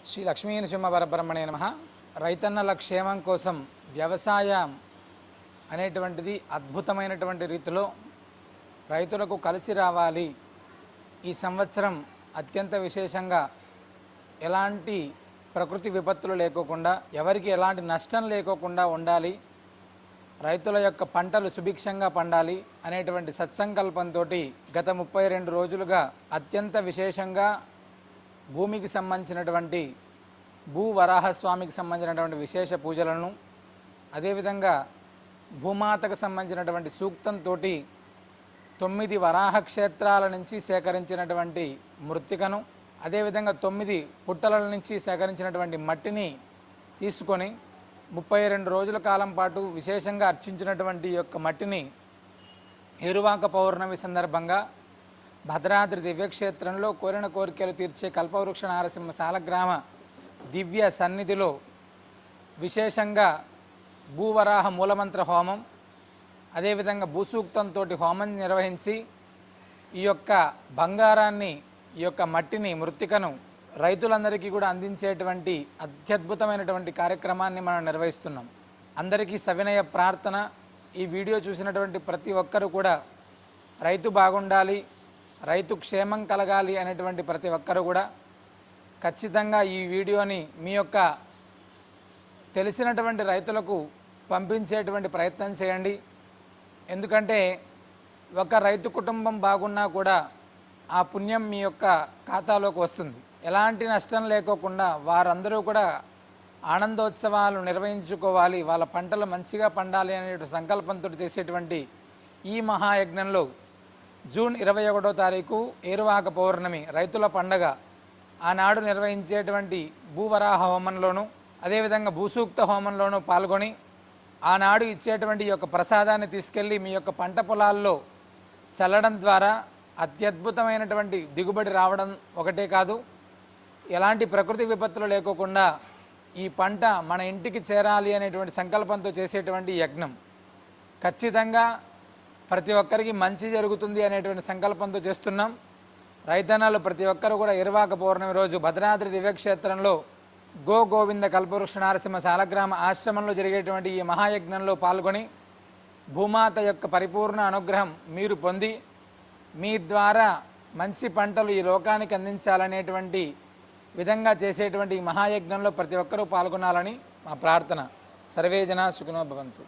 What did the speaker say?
శ్రీ లక్ష్మీ నృసింహ పరబ్రహ్మణే నమః. రైతన్నల క్షేమం కోసం వ్యవసాయం అనేటువంటిది అద్భుతమైనటువంటి రీతిలో రైతులకు కలిసి రావాలి. ఈ సంవత్సరం అత్యంత విశేషంగా ఎలాంటి ప్రకృతి విపత్తులు లేకోకుండా, ఎవరికి ఎలాంటి నష్టం లేకోకుండా ఉండాలి, రైతుల యొక్క పంటలు సుభిక్షంగా పండాలి అనేటువంటి సత్సంకల్పంతో గత 32 రోజులుగా అత్యంత విశేషంగా భూమికి సంబంధించినటువంటి భూవరాహస్వామికి సంబంధించినటువంటి విశేష పూజలను, అదేవిధంగా భూమాతకు సంబంధించినటువంటి సూక్తంతో 9 వరాహ క్షేత్రాల నుంచి సేకరించినటువంటి మృత్తికను, అదేవిధంగా 9 పుట్టల నుంచి సేకరించినటువంటి మట్టిని తీసుకొని 32 రోజుల కాలం పాటు విశేషంగా అర్చించినటువంటి యొక్క మట్టిని ఏరువాక పౌర్ణమి సందర్భంగా భద్రాద్రి దివ్యక్షేత్రంలో కోరిన కోరికలు తీర్చే కల్పవృక్ష నారసింహ సాలగ్రామ దివ్య సన్నిధిలో విశేషంగా భూవరాహ మూలమంత్ర హోమం, అదేవిధంగా భూసూక్తంతో హోమం నిర్వహించి ఈ యొక్క బంగారాన్ని, ఈ యొక్క మట్టిని, మృత్తికను రైతులందరికీ కూడా అందించేటువంటి అత్యద్భుతమైనటువంటి కార్యక్రమాన్ని మనం నిర్వహిస్తున్నాం. అందరికీ సవినయ ప్రార్థన, ఈ వీడియో చూసినటువంటి ప్రతి ఒక్కరూ కూడా రైతు బాగుండాలి, రైతు క్షేమం కలగాలి అనేటువంటి ప్రతి ఒక్కరూ కూడా ఖచ్చితంగా ఈ వీడియోని మీ యొక్క తెలిసినటువంటి రైతులకు పంపించేటువంటి ప్రయత్నం చేయండి. ఎందుకంటే ఒక రైతు కుటుంబం బాగున్నా కూడా ఆ పుణ్యం మీ యొక్క ఖాతాలోకి వస్తుంది. ఎలాంటి నష్టం లేకోకుండా వారందరూ కూడా ఆనందోత్సవాలు నిర్వహించుకోవాలి, వాళ్ళ పంటలు మంచిగా పండాలి అనే సంకల్పంతో చేసేటువంటి ఈ మహాయజ్ఞంలో జూన్ 21వ తారీఖు ఏరువాక పౌర్ణమి రైతుల పండగ, ఆనాడు నిర్వహించేటువంటి భూవరాహ హోమంలోనూ, అదేవిధంగా భూసూక్త హోమంలోనూ పాల్గొని ఆనాడు ఇచ్చేటువంటి ఈ యొక్క ప్రసాదాన్ని తీసుకెళ్ళి మీ యొక్క పంట పొలాల్లో చల్లడం ద్వారా అత్యద్భుతమైనటువంటి దిగుబడి రావడం ఒకటే కాదు, ఎలాంటి ప్రకృతి విపత్తులు లేకోకుండా ఈ పంట మన ఇంటికి చేరాలి అనేటువంటి సంకల్పంతో చేసేటువంటి యజ్ఞం ఖచ్చితంగా ప్రతి ఒక్కరికి మంచి జరుగుతుంది అనేటువంటి సంకల్పంతో చేస్తున్నాం. రైతన్నలు ప్రతి ఒక్కరు కూడా ఏరువాక పౌర్ణమి రోజు భద్రాద్రి దివ్యక్షేత్రంలో గోవింద కల్పవృక్ష నారసింహ సాలగ్రామ ఆశ్రమంలో జరిగేటువంటి ఈ మహాయజ్ఞంలో పాల్గొని భూమాత యొక్క పరిపూర్ణ అనుగ్రహం మీరు పొంది మీ ద్వారా మంచి పంటలు ఈ లోకానికి అందించాలనేటువంటి విధంగా చేసేటువంటి ఈ మహాయజ్ఞంలో ప్రతి ఒక్కరూ పాల్గొనాలని మా ప్రార్థన. సర్వే జనా సుఖినో భవంతు.